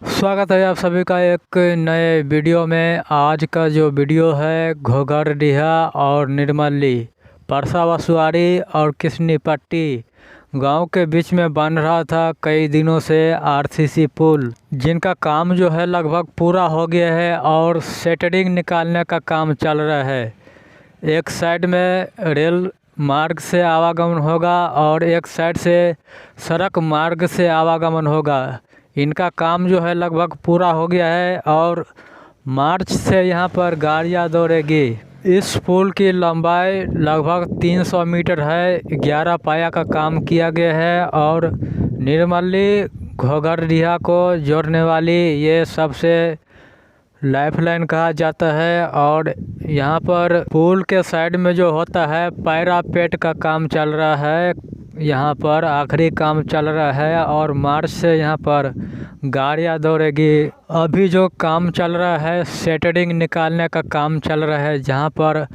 स्वागत है आप सभी का एक नए वीडियो में। आज का जो वीडियो है घोघरडीहा और निर्मली, परसा वसुआरी और किसनी पट्टी गांव के बीच में बन रहा था कई दिनों से आरसीसी पुल, जिनका काम जो है लगभग पूरा हो गया है और सेटरिंग निकालने का काम चल रहा है। एक साइड में रेल मार्ग से आवागमन होगा और एक साइड से सड़क मार्ग से आवागमन होगा। इनका काम जो है लगभग पूरा हो गया है और मार्च से यहाँ पर गाड़ियाँ दौड़ेगी। इस पुल की लंबाई लगभग 300 मीटर है। 11 पाया का काम किया गया है और निर्मली घोघरडीहा को जोड़ने वाली ये सबसे लाइफलाइन कहा जाता है। और यहाँ पर पुल के साइड में जो होता है पैरापेट का काम चल रहा है, यहाँ पर आखिरी काम चल रहा है और मार्च से यहाँ पर गाड़ियाँ दौड़ेगी। अभी जो काम चल रहा है सेटरिंग निकालने का काम चल रहा है, जहाँ पर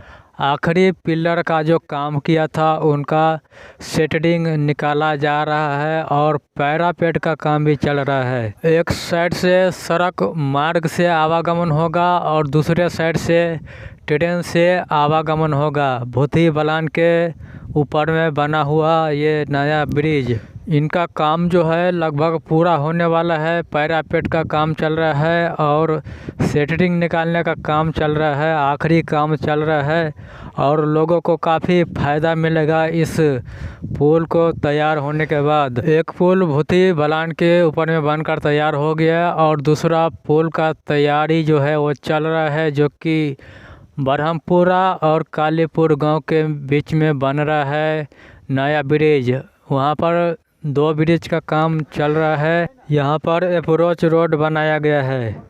आखिरी पिलर का जो काम किया था उनका सेटरिंग निकाला जा रहा है और पैरापेट का काम भी चल रहा है। एक साइड से सड़क मार्ग से आवागमन होगा और दूसरे साइड से ट्रेन से आवागमन होगा। भूथी बलान के ऊपर में बना हुआ ये नया ब्रिज, इनका काम जो है लगभग पूरा होने वाला है। पैरापेट का काम चल रहा है और सेटरिंग निकालने का काम चल रहा है, आखिरी काम चल रहा है और लोगों को काफ़ी फ़ायदा मिलेगा इस पुल को तैयार होने के बाद। एक पुल भूथी बलान के ऊपर में बनकर तैयार हो गया और दूसरा पुल का तैयारी जो है वो चल रहा है, जो कि ब्रह्मपुरा और कालीपुर गांव के बीच में बन रहा है नया ब्रिज। वहां पर 2 ब्रिज का काम चल रहा है। यहाँ पर अप्रोच रोड बनाया गया है।